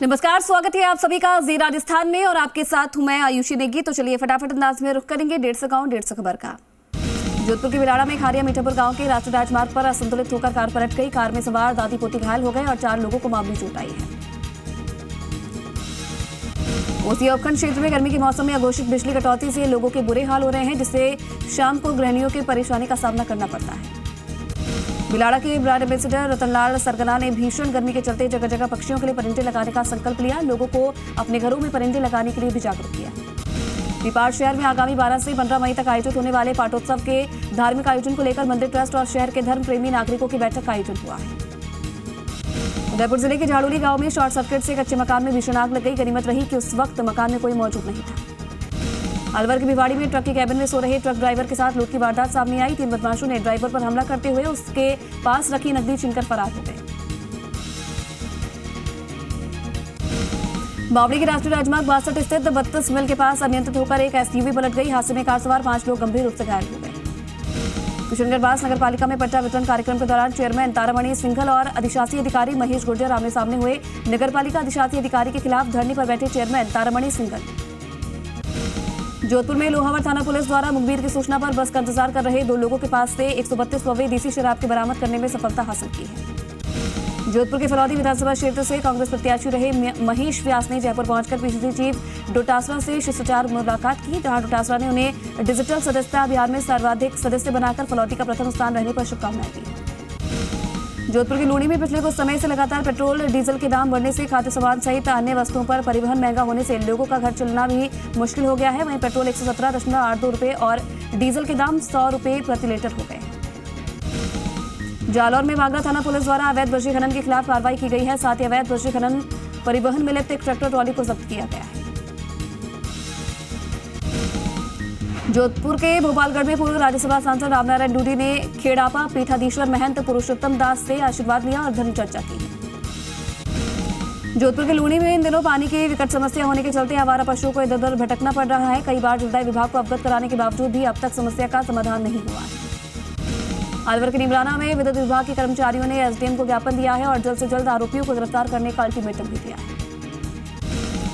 नमस्कार, स्वागत है आप सभी का जी राजस्थान में और आपके साथ हूं मैं आयुषी नेगी। तो चलिए फटाफट अंदाज में रुख करेंगे 150 गांव 150 खबर का। जोधपुर के बिलाड़ा में खारिया मीठापुर गांव के राष्ट्रीय राजमार्ग पर असंतुलित होकर कार पलट गई। कार में सवार दादी पोती घायल हो गए और 4 लोगों को मामूली चोट आई है। ओसी उपखंड क्षेत्र में गर्मी के मौसम में अघोषित बिजली कटौती से लोगों के बुरे हाल हो रहे हैं, जिससे शाम को गृहिणियों की परेशानी का सामना करना पड़ता है। बिलाड़ा के ब्रांड एम्बेसडर रतनलाल सरगना ने भीषण गर्मी के चलते जगह जगह पक्षियों के लिए परिंदे लगाने का संकल्प लिया। लोगों को अपने घरों में परिंदे लगाने के लिए भी जागरूक किया। नेपाल शहर में आगामी 12 से 15 मई तक आयोजित होने वाले पाटोत्सव के धार्मिक आयोजन को लेकर मंदिर ट्रस्ट और शहर के धर्म प्रेमी नागरिकों की बैठक का आयोजन हुआ है। उदयपुर जिले के झाड़ोली गांव में शॉर्ट सर्किट से कच्चे मकान में भीषण आग लग गई। गनीमत रही कि उस वक्त मकान में कोई मौजूद नहीं था। अलवर के भिवाड़ी में ट्रक के कैबिन में सो रहे ट्रक ड्राइवर के साथ लूट की वारदात सामने आई। 3 बदमाशों ने ड्राइवर पर हमला करते हुए उसके पास रखी नकदी छीनकर फरार हो गए। बावड़ी के राष्ट्रीय राजमार्ग 62 स्थित 32 मील के पास अनियंत्रित होकर एक एसयूवी पलट गई। हादसे में कार सवार 5 लोग गंभीर रूप से घायल हो गए। किशनगढ़ नगर पालिका में पट्टा वितरण कार्यक्रम के दौरान चेयरमैन तारामणि सिंघल और अधिशासी अधिकारी महेश गुर्जर आमने सामने हुए। नगर पालिका अधिशासी अधिकारी के खिलाफ धरने पर बैठे चेयरमैन तारामणि सिंघल। जोधपुर में लोहावड़ थाना पुलिस द्वारा मुखबिर की सूचना पर बस का इंतजार कर रहे 2 लोगों के पास से 132 पौवे देसी शराब के बरामद करने में सफलता हासिल की है। जोधपुर के फलौदी विधानसभा क्षेत्र से कांग्रेस प्रत्याशी रहे महेश व्यास ने जयपुर पहुंचकर पीसीसी चीफ डोटासरा से शिष्टाचार मुलाकात की, जहां डोटासरा ने उन्हें डिजिटल सदस्यता अभियान में सर्वाधिक सदस्य बनाकर फलौदी का प्रथम स्थान रहने पर शुभकामनाएं दी। जोधपुर के लूणी में पिछले कुछ समय से लगातार पेट्रोल डीजल के दाम बढ़ने से खाद्य सामान सहित अन्य वस्तुओं पर परिवहन महंगा होने से लोगों का घर चलना भी मुश्किल हो गया है। वहीं पेट्रोल 117.82 रुपये और डीजल के दाम 100 रुपये प्रति लीटर हो गए। जालौर में वागड़ा थाना पुलिस द्वारा अवैध बजरी खनन के खिलाफ कार्रवाई की गई है। साथ ही अवैध बजरी खनन परिवहन में लिप्त एक ट्रैक्टर ट्रॉली को जब्त किया गया है। जोधपुर के भोपालगढ़ में पूर्व राज्यसभा सांसद रामनारायण डूडी ने खेड़ापा पीठाधीश्वर महंत पुरुषोत्तम दास से आशीर्वाद लिया और धर्म चर्चा की। जोधपुर के लूणी में इन दिनों पानी की विकट समस्या होने के चलते आवारा पशुओं को इधर उधर भटकना पड़ रहा है। कई बार जलदाय विभाग को अवगत कराने के बावजूद भी अब तक समस्या का समाधान नहीं हुआ है। अलवर के निमराना में विद्युत विभाग के कर्मचारियों ने एसडीएम को ज्ञापन दिया है और जल्द से जल्द आरोपियों को गिरफ्तार करने का अल्टीमेटम भी दिया है।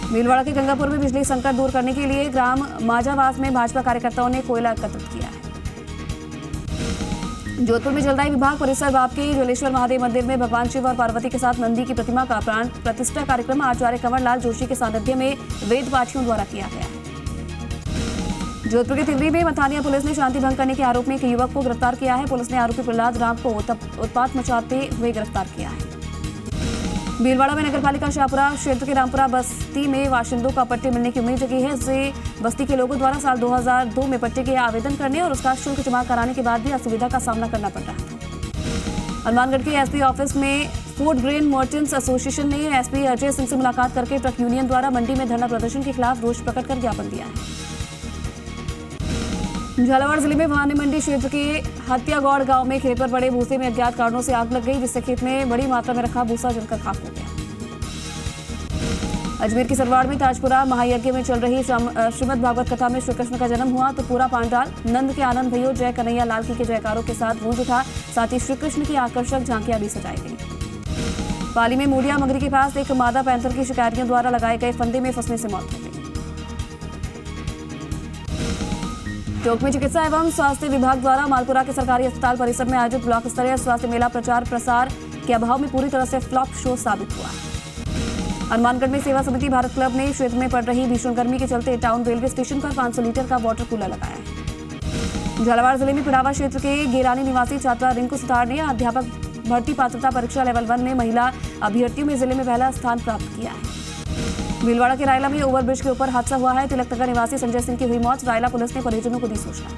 भीलवाड़ा के गंगापुर में बिजली संकट दूर करने के लिए ग्राम माजावास में भाजपा कार्यकर्ताओं ने कोयला एकत्रित किया है। जोधपुर में जलदाय विभाग परिसर बाप के जलेश्वर महादेव मंदिर में भगवान शिव और पार्वती के साथ नंदी की प्रतिमा का प्राण प्रतिष्ठा कार्यक्रम आचार्य कंवरलाल जोशी के सानिध्य में वेद पाठियों द्वारा किया गया है। जोधपुर के तिगरी में मथानिया पुलिस ने शांति भंग करने के आरोप में एक युवक को गिरफ्तार किया है। पुलिस ने आरोपी प्रहलाद राम को उत्पात मचाते हुए गिरफ्तार किया है। भीलवाड़ा में नगरपालिका शाहपुरा क्षेत्र के रामपुरा बस्ती में बाशिंदों का पट्टे मिलने की उम्मीद जगी है। इससे बस्ती के लोगों द्वारा साल 2002 में पट्टे के आवेदन करने और उसका शुल्क जमा कराने के बाद भी असुविधा का सामना करना पड़ रहा था। हनुमानगढ़ के एसपी ऑफिस में फूड ग्रेन मर्चेंट्स एसोसिएशन ने एसपी अजय सिंह से मुलाकात करके ट्रक यूनियन द्वारा मंडी में धरना प्रदर्शन के खिलाफ रोष प्रकट कर ज्ञापन दिया है। झालावाड़ जिले में भानी मंडी क्षेत्र के हत्यागौड़ गांव में खेत पर पड़े भूसे में अज्ञात कारणों से आग लग गई, जिससे खेत में बड़ी मात्रा में रखा भूसा जलकर खाक हो गया। अजमेर की सरवाड़ में ताजपुरा महायज्ञ में चल रही श्रीमद् भागवत कथा में श्री कृष्ण का जन्म हुआ तो पूरा पांडाल नंद के आनंद भैयो जय कन्हैया लाल की के जयकारों के साथ गूंज उठा। साथ ही श्री कृष्ण की आकर्षक झांकियां भी सजाई गई। पाली में मूडिया मगरी के पास एक मादा पैंथर की शिकारियों द्वारा लगाए गए फंदे में फंसने से मौत हो गई। टोंक में चिकित्सा एवं स्वास्थ्य विभाग द्वारा मालपुरा के सरकारी अस्पताल परिसर में आयोजित ब्लॉक स्तरीय स्वास्थ्य मेला प्रचार प्रसार के अभाव में पूरी तरह से फ्लॉप शो साबित हुआ। हनुमानगढ़ में सेवा समिति भारत क्लब ने क्षेत्र में पड़ रही भीषण गर्मी के चलते टाउन रेलवे स्टेशन पर 500 लीटर का वाटर कूलर लगाया है। झालावाड़ जिले में पिड़ावा क्षेत्र के गेरानी निवासी छात्रा रिंकू सुतार ने अध्यापक भर्ती पात्रता परीक्षा लेवल 1 में महिला अभ्यर्थियों में जिले में पहला स्थान प्राप्त किया है। भीलवाड़ा के रायला में ओवरब्रिज के ऊपर हादसा हुआ है। तिलकनगर निवासी संजय सिंह की हुई मौत। रायला पुलिस ने परिजनों को दी सूचना।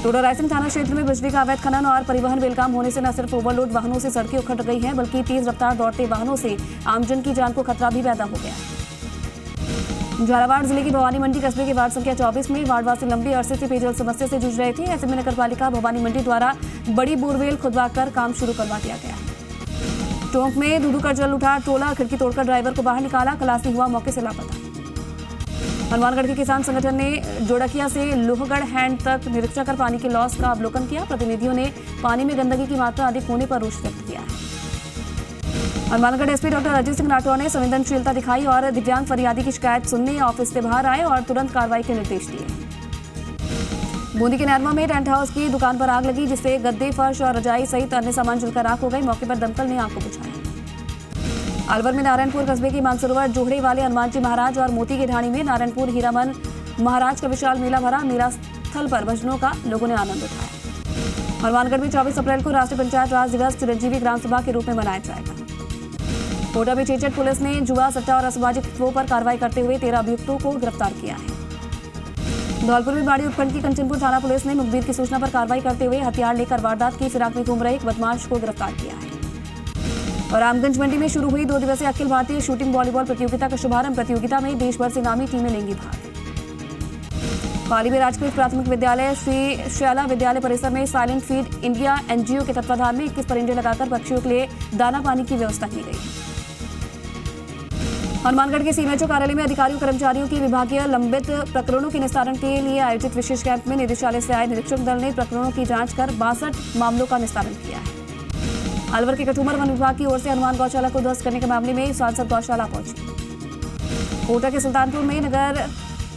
टोडा रायसिंह थाना क्षेत्र में बिजली का अवैध खनन और परिवहन बेलगाम होने से न सिर्फ ओवरलोड वाहनों से सड़कें उखड़ गई हैं, बल्कि तेज रफ्तार दौड़ते वाहनों से आमजन की जान को खतरा भी पैदा हो गया है। झालावाड़ जिले की भवानी मंडी कस्बे के वार्ड संख्या 24 में वार्डवासी लंबी अरसे से पेयजल समस्या से जूझ रहे थे। ऐसे में नगर पालिका भवानी मंडी द्वारा बड़ी बोरवेल खुदवाकर काम शुरू करवा दिया गया है। टोंक में दूधू का जल उठा टोला खिड़की तोड़कर ड्राइवर को बाहर निकाला, खलासी हुआ मौके से लापता। हनुमानगढ़ के किसान संगठन ने जोड़किया से लोहगढ़ हैंड तक निरीक्षण कर पानी के लॉस का अवलोकन किया। प्रतिनिधियों ने पानी में गंदगी की मात्रा अधिक होने पर रोष व्यक्त किया है। हनुमानगढ़ एसपी डॉक्टर अजय सिंह राठौर ने संवेदनशीलता दिखाई और दिव्यांग फरियादी की शिकायत सुनने ऑफिस से बाहर आए और तुरंत कार्रवाई के निर्देश दिए। बूंदी के नैरमा में टेंट हाउस की दुकान पर आग लगी, जिससे गद्दे, फर्श और रजाई सहित अन्य सामान जलकर राख हो गई। मौके पर दमकल ने आग को बुझाया। अलवर में नारायणपुर कस्बे की मानसरोवर जोहड़े वाले हनुमान जी महाराज और मोती की ढाणी में नारायणपुर हीरामन महाराज का विशाल मेला भरा। मेला स्थल पर भजनों का लोगों ने आनंद उठाया। हनुमानगढ़ में 24 अप्रैल को राष्ट्रीय पंचायत राज दिवस चिरंजीवी ग्राम सभा के रूप में मनाया जाएगा। कोटा में चेचट पुलिस ने जुआ, सट्टा और असामाजिक तत्वों पर कार्रवाई करते हुए 13 अभियुक्तों को गिरफ्तार किया है। धौलपुर में बाड़ी उपखंड की कंचनपुर थाना पुलिस ने मुखबिर की सूचना पर कार्रवाई करते हुए हथियार लेकर वारदात की फिराक में घूम रहे एक बदमाश को गिरफ्तार किया है। और रामगंज मंडी में शुरू हुई 2 दिवसीय अखिल भारतीय शूटिंग वॉलीबॉल प्रतियोगिता का शुभारंभ। प्रतियोगिता में देश भर से नामी टीमें लेंगी भाग। पाली में राजकीय प्राथमिक विद्यालय श्री श्याला विद्यालय परिसर में साइलेंट फीड इंडिया एनजीओ के तत्वाधान में 21 परिंदे लगाकर पक्षियों के लिए दाना पानी की व्यवस्था की गई है। हनुमानगढ़ के सीएमएचओ कार्यालय में अधिकारियों कर्मचारियों की विभागीय लंबित प्रकरणों के निस्तारण के लिए आयोजित विशेष कैंप में निदेशालय से आए निरीक्षक दल ने प्रकरणों की जांच कर 62 मामलों का निस्तारण किया है। अलवर के कटुमर वन विभाग की ओर से हनुमान गौशाला को ध्वस्त करने के मामले में सांसद गौशाला पहुंची। कोटा के सुल्तानपुर में नगर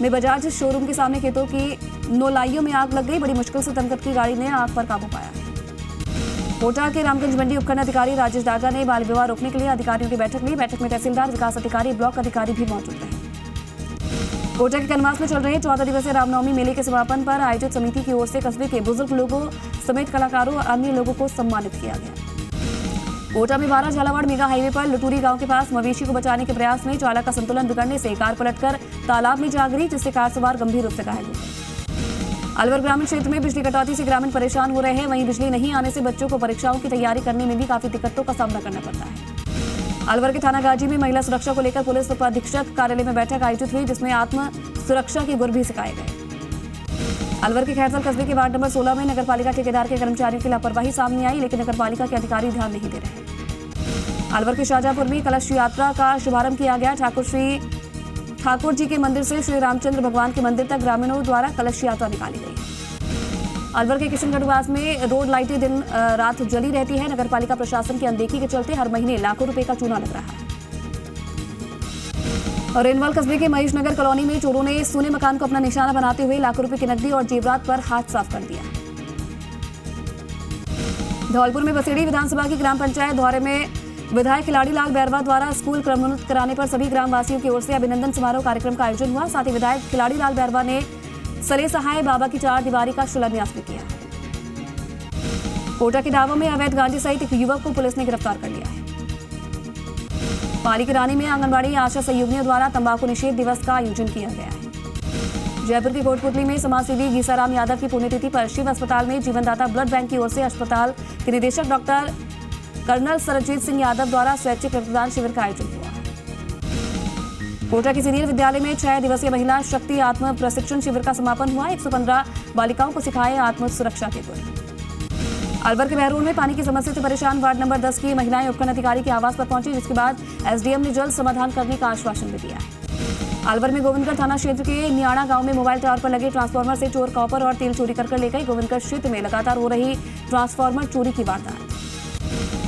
में बजाज शोरूम के सामने खेतों की नौलाइयों में आग लग गई। बड़ी मुश्किल से दमकल की गाड़ी ने आग पर काबू पाया। कोटा के रामगंज मंडी उपखंड अधिकारी राजेश डागा ने बाल विवाह रोकने के लिए अधिकारियों की बैठक ली। बैठक में तहसीलदार, विकास अधिकारी, ब्लॉक अधिकारी भी मौजूद रहे। कोटा के कनवास में चल रहे 14 दिवसीय रामनवमी मेले के समापन पर आयोजित समिति की ओर से कस्बे के बुजुर्ग लोगों समेत कलाकारों और अन्य लोगों को सम्मानित किया गया। कोटा में 12 झालावाड़ मेगा हाईवे पर लुटूरी गांव के पास मवेशी को बचाने के प्रयास में चालक का संतुलन बिगड़ने से कार पलटकर तालाब में जा गिरी, जिससे कार सवार गंभीर रूप से घायल हो गए। अलवर ग्रामीण क्षेत्र में बिजली कटौती से ग्रामीण परेशान हो रहे हैं। वहीं बिजली नहीं आने से बच्चों को परीक्षाओं की तैयारी करने में भी काफी दिक्कतों का सामना करना पड़ता है। अलवर के थाना गाजी में महिला सुरक्षा को लेकर पुलिस उप अधीक्षक कार्यालय में बैठक आयोजित हुई, जिसमें आत्म सुरक्षा के गुर भी सिखाए गए। अलवर के खैरसर कस्बे के वार्ड नंबर 16 में नगरपालिका ठेकेदार के कर्मचारियों की लापरवाही सामने आई, लेकिन नगरपालिका के अधिकारी ध्यान नहीं दे रहे। अलवर के शाहजहांपुर में कलश यात्रा का शुभारंभ किया गया। ठाकुर जी के मंदिर से श्री रामचंद्र भगवान के मंदिर तक ग्रामीणों द्वारा कलश यात्रा निकाली गई। अलवर के किशनगढ़वास में रोड लाइटें दिन रात जली रहती है। नगरपालिका प्रशासन की अनदेखी के चलते हर महीने लाखों रुपए का चूना लग रहा है। और रेनवाल कस्बे के महेश नगर कॉलोनी में चोरों ने सूने मकान को अपना निशाना बनाते हुए लाखों रुपए की नकदी और जेवरात पर हाथ साफ कर दिया। धौलपुर में बसेड़ी विधानसभा की ग्राम पंचायत दौरे में विधायक खिलाड़ी लाल बैरवा द्वारा स्कूल क्रमोन्नत कराने पर सभी ग्रामवासियों की ओर से अभिनंदन समारोह कार्यक्रम का आयोजन हुआ। साथ ही विधायक खिलाड़ी लाल बैरवा ने सरे सहाय बाबा की 4 दीवारी का शिलान्यास भी किया। कोटा के डावों में अवैध गांजे सहित एक युवक को पुलिस ने गिरफ्तार कर लिया है। पाली की रानी में आंगनबाड़ी आशा सहयोगिनियों द्वारा तंबाकू निषेध दिवस का आयोजन किया गया है। जयपुर के कोटपुतली में समाजसेवी गीसाराम यादव की पुण्यतिथि पर शिव अस्पताल में जीवनदाता ब्लड बैंक की ओर से अस्पताल के निदेशक डॉक्टर कर्नल सरजीत सिंह यादव द्वारा स्वैच्छिक रक्तदान शिविर का आयोजन हुआ। कोटा के सीनियर विद्यालय में 6 दिवसीय महिला शक्ति आत्म प्रशिक्षण शिविर का समापन हुआ। 115 बालिकाओं को सिखाए आत्म सुरक्षा के गुर। अलवर के बहरोड में पानी की समस्या से परेशान वार्ड नंबर 10 की महिलाएं उपखंड अधिकारी के आवास पर पहुंची, जिसके बाद एसडीएम ने जल्द समाधान करने का आश्वासन भी दिया है। अलवर में गोविंदगढ़ थाना क्षेत्र के नियाणा गांव में मोबाइल टावर पर लगे ट्रांसफार्मर से चोर कॉपर और तेल चोरी कर ले गए। गोविंदगढ़ क्षेत्र में लगातार हो रही ट्रांसफार्मर चोरी की वारदात।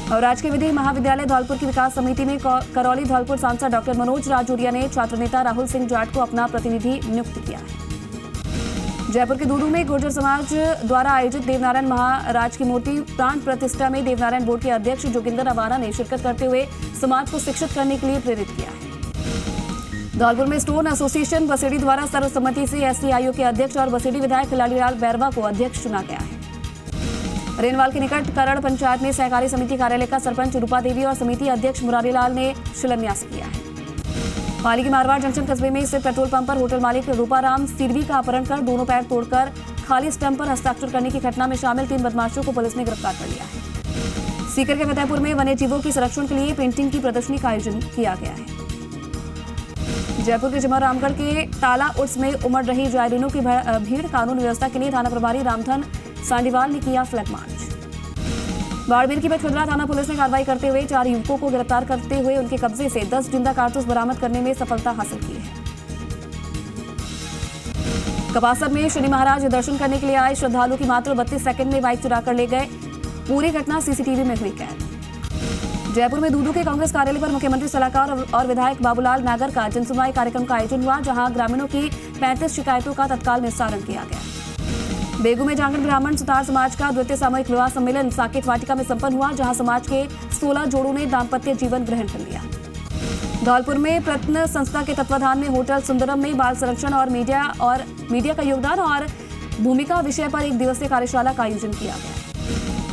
और राजकीय विधि महाविद्यालय धौलपुर की विकास समिति में करौली धौलपुर सांसद डॉक्टर मनोज राजौरिया ने छात्र नेता राहुल सिंह जाट को अपना प्रतिनिधि नियुक्त किया है। जयपुर के दूदू में गुर्जर समाज द्वारा आयोजित देवनारायण महाराज की मूर्ति प्राण प्रतिष्ठा में देवनारायण बोर्ड के अध्यक्ष जोगिंदर अवारा ने शिरकत करते हुए समाज को शिक्षित करने के लिए प्रेरित किया है। धौलपुर में स्टोन एसोसिएशन बसेड़ी द्वारा सर्वसम्मति से एससीआईओ के अध्यक्ष और बसेड़ी विधायक खिलाड़ी लाल बैरवा को अध्यक्ष चुना गया है। रेनवाल के निकट करड़ पंचायत में सहकारी समिति कार्यालय का सरपंच रूपा देवी और समिति अध्यक्ष मुरारी लाल ने शिलान्यास किया है। पाली के मारवाड़ जंक्शन कस्बे में स्थित पेट्रोल पंप पर होटल मालिक रूपाराम सिरवी का अपहरण कर दोनों पैर तोड़कर खाली स्टंप पर हस्ताक्षर करने की घटना में शामिल 3 बदमाशों को पुलिस ने गिरफ्तार कर लिया है। सीकर के फतेहपुर में वन्य जीवों के संरक्षण के लिए पेंटिंग की प्रदर्शनी का आयोजन किया गया है। जयपुर के जमर रामगढ़ के ताला उर्स में उमड़ रही जायरीनों की भीड़। कानून व्यवस्था के लिए थाना प्रभारी रामधन सांडीवाल ने किया फ्लैग मार्च। बाड़मेर की बचखदरा थाना पुलिस ने कार्रवाई करते हुए 4 युवकों को गिरफ्तार करते हुए उनके कब्जे से 10 जिंदा कारतूस बरामद करने में सफलता हासिल की है। कपासर में शनि महाराज दर्शन करने के लिए आए श्रद्धालु की मात्र 32 सेकंड में बाइक चुराकर ले गए। पूरी घटना सीसीटीवी में हुई कैद। जयपुर में दूदू के कांग्रेस कार्यालय पर मुख्यमंत्री सलाहकार और विधायक बाबूलाल नागर का जनसुनवाई कार्यक्रम का आयोजन हुआ, जहां ग्रामीणों की 35 शिकायतों का तत्काल निस्तारण किया गया। बेगू में जांगड़ ब्राह्मण सुतार समाज का द्वितीय सामूहिक विवाह सम्मेलन साकेत वाटिका में संपन्न हुआ, जहां समाज के 16 जोड़ों ने दाम्पत्य जीवन ग्रहण कर लिया। धौलपुर में प्रत्न संस्था के तत्वाधान में होटल सुंदरम में बाल संरक्षण और मीडिया का योगदान और भूमिका विषय पर 1 दिवसीय कार्यशाला का आयोजन किया गया।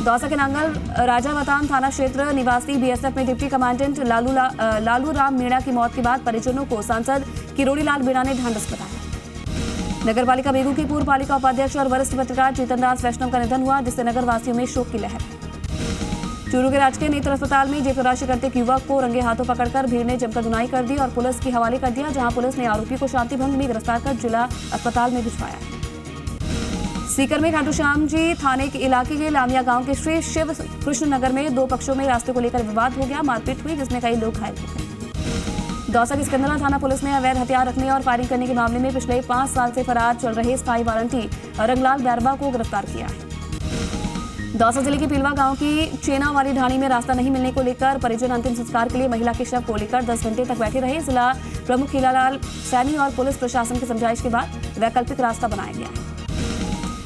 दौसा के नांगल राजावतान थाना क्षेत्र निवासी बीएसएफ में डिप्टी कमांडेंट लालू राम मीणा की मौत के बाद परिजनों को सांसद किरोड़ी लाल मीणा ने ढांढस बताया। नगर पालिका बेगू की पूर्व पालिका उपाध्यक्ष और वरिष्ठ पत्रकार चेतन दास वैष्णव का निधन हुआ, जिससे नगर वासियों में शोक की लहर है। चूरू के राजकीय नेत्र अस्पताल में जेब तलाशी करते एक युवक को रंगे हाथों पकड़कर भीड़ ने जमकर धुनाई कर दी और पुलिस के हवाले कर दिया, जहां पुलिस ने आरोपी को शांति भंग में गिरफ्तार कर जिला अस्पताल में भिजवाया। सीकर में खाटू श्याम जी थाने के इलाके के लामिया गांव के श्री शिव कृष्ण नगर में 2 पक्षों में रास्ते को लेकर विवाद हो गया, मारपीट हुई, जिसमें कई लोग घायल हो गए। दौसा की सिकंदरा थाना पुलिस ने अवैध हथियार रखने और फायरिंग करने के मामले में पिछले 5 साल से फरार चल रहे स्थायी वारंटी रंगलाल बैरबा को गिरफ्तार किया है। दौसा जिले के पिलवा गांव की चेना वाली ढाणी में रास्ता नहीं मिलने को लेकर परिजन अंतिम संस्कार के लिए महिला के शव को लेकर 10 घंटे तक बैठे रहे। जिला प्रमुख हीलालाल सैनी और पुलिस प्रशासन की समझाइश के बाद वैकल्पिक रास्ता बनाया गया है।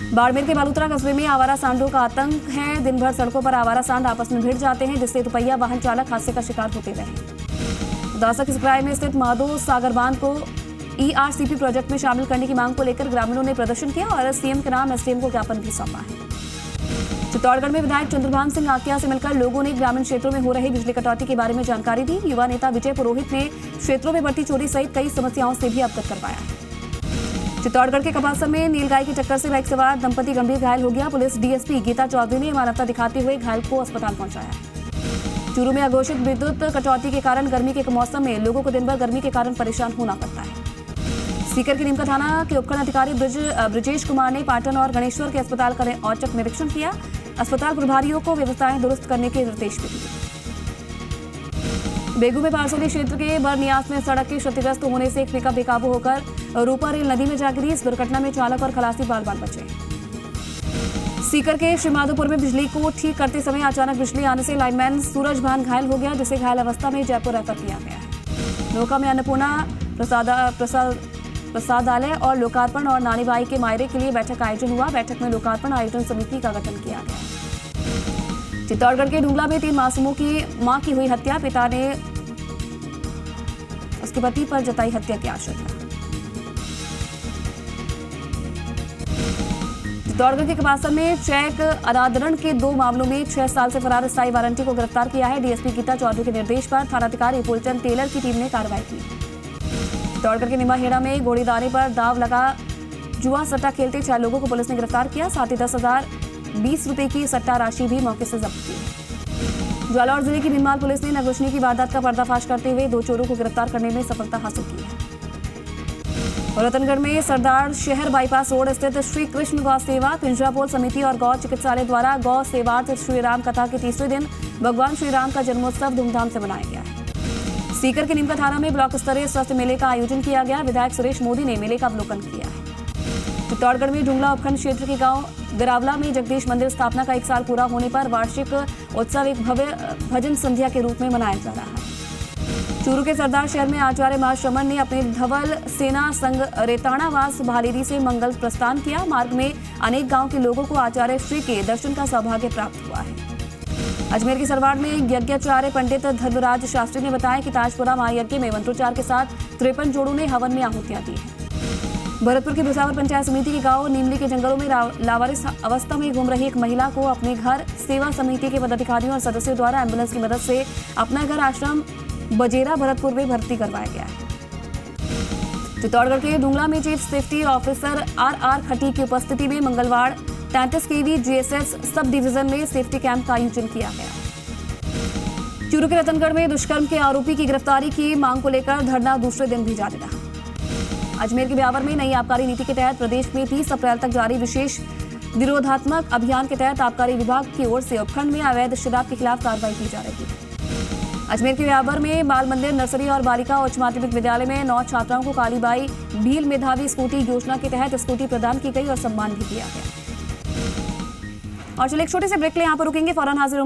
बाड़मेर के बालूतरा कस्बे में आवारा सांडों का आतंक है। दिन भर सड़कों पर आवारा सांड आपस में भिड़ जाते हैं, जिससे दुपहिया वाहन चालक हादसे का शिकार होते रहे। दौसा के सिपराय में स्थित माधो सागर बांध को ईआरसीपी प्रोजेक्ट में शामिल करने की मांग को लेकर ग्रामीणों ने प्रदर्शन किया और सीएम के नाम एसडीएम को ज्ञापन भी सौंपा है। चित्तौड़गढ़ में विधायक चंद्रभान सिंह आकिया से मिलकर लोगों ने ग्रामीण क्षेत्रों में हो रही बिजली कटौती के बारे में जानकारी दी। युवा नेता विजय पुरोहित ने क्षेत्रों में बढ़ती चोरी सहित कई समस्याओं से भी अवगत करवाया है। चित्तौड़गढ़ के कपासा में नीलगाय की टक्कर से बाइक सवार दंपति गंभीर घायल हो गया। पुलिस डीएसपी गीता चौधरी ने मानवता दिखाते हुए घायल को अस्पताल पहुंचाया। चूरू में अघोषित विद्युत कटौती के कारण गर्मी के मौसम में लोगों को दिन भर गर्मी के कारण परेशान होना पड़ता है। सीकर के नीमका थाना के उपखंड अधिकारी ब्रजेश कुमार ने पाटन और गणेश्वर के अस्पताल का औचक निरीक्षण किया। अस्पताल प्रभारियों को व्यवस्थाएं दुरुस्त करने के निर्देश भी दिए। बेगू में पारसोली क्षेत्र के बरनियास में सड़क के क्षतिग्रस्त होने से एक पिकअप बेकाबू होकर रूपा रेल नदी में जा गिरी। इस दुर्घटना में चालक और खलासी बाल बाल बचे। सीकर के श्रीमाधोपुर में बिजली को ठीक करते समय अचानक बिजली आने से लाइनमैन सूरज भान घायल हो गया, जिसे घायल अवस्था में जयपुर रेफर किया गया है। नौका में अन्नपूर्णा प्रसादालय और लोकार्पण और नानीबाई के मायरे के लिए बैठक का आयोजन हुआ। बैठक में लोकार्पण आयोजन समिति का गठन किया गया। चित्तौड़गढ़ के ढूंगला में 3 मासूमों की मां की हुई हत्या। पिता ने उसके पति पर जताई हत्या की आशंका। चित्तौड़गढ़ के कपासा में चेक अनादरण के 2 मामलों में 6 साल से फरार स्थायी वारंटी को गिरफ्तार किया है। डीएसपी गीता चौधरी के निर्देश पर थानाधिकारी फूलचंद टेलर की टीम ने कार्रवाई की। चित्तौड़गढ़ के निमाहेड़ा में घोड़ीदारे पर दाव लगा जुआ सट्टा खेलते 6 लोगों को पुलिस ने गिरफ्तार किया। साथ ही 10,020 रुपए की सट्टा राशि भी मौके से जब्त की है। जालौर जिले की भीनमाल पुलिस ने नगरोशनी की वारदात का पर्दाफाश करते हुए 2 चोरों को गिरफ्तार करने में सफलता हासिल की है। रतनगढ़ में सरदार शहर बाईपास रोड स्थित श्री कृष्ण गौ सेवा पिंजरापोल समिति और गौ चिकित्सालय द्वारा गौ सेवार्थ श्रीराम कथा के तीसरे दिन भगवान श्रीराम का जन्मोत्सव धूमधाम से मनाया गया है। सीकर के नीमका थाना में ब्लॉक स्तरीय स्वास्थ्य मेले का आयोजन किया गया। विधायक सुरेश मोदी ने मेले का अवलोकन किया है। चित्तौड़गढ़ में ढूंगला उपखंड क्षेत्र के गांव गिरावला में जगदीश मंदिर स्थापना का 1 साल पूरा होने पर वार्षिक उत्सव एक भव्य भजन संध्या के रूप में मनाया जा रहा है। चूरू के सरदार शहर में आचार्य महाश्रमण ने अपने धवल सेना संघ रेताणावास भालेरी से मंगल प्रस्थान किया। मार्ग में अनेक गांव के लोगों को आचार्य श्री के दर्शन का सौभाग्य प्राप्त हुआ है। अजमेर के सरवाड़ में यज्ञाचार्य पंडित धर्मराज शास्त्री ने बताया कि ताजपुरा महायज्ञ में मंत्रोच्चार के साथ 53 जोड़ों ने हवन में आहुतियां दी हैं। भरतपुर की भुसावर पंचायत समिति के गांव नीमली के जंगलों में लावारिस अवस्था में घूम रही एक महिला को अपने घर सेवा समिति के पदाधिकारियों और सदस्यों द्वारा एम्बुलेंस की मदद से अपना घर आश्रम बजेरा भरतपुर में भर्ती करवाया गया है। चित्तौड़गढ़ के ढूंगला में चीफ सेफ्टी ऑफिसर आर खटी की उपस्थिति में मंगलवार 33 केवी जीएसएस सब डिवीजन में सेफ्टी कैंप का आयोजन किया गया। चूरू के रतनगढ़ में दुष्कर्म के आरोपी की गिरफ्तारी की मांग को लेकर धरना दूसरे दिन भी जारी रहा। अजमेर के ब्यावर में नई आबकारी नीति के तहत प्रदेश में 30 अप्रैल तक जारी विशेष निरोधात्मक अभियान के तहत आबकारी विभाग की ओर से उपखंड में अवैध शराब के खिलाफ कार्रवाई की जा रही है। अजमेर के ब्यावर में बाल मंदिर नर्सरी और बालिका उच्च माध्यमिक विद्यालय में 9 छात्राओं को कालीबाई भील मेधावी स्कूटी योजना के तहत स्कूटी प्रदान की गई और सम्मान भी किया गया। और चलिए एक छोटे से ब्रेक ले यहाँ पर रुकेंगे, फौरन हाजिर होंगे।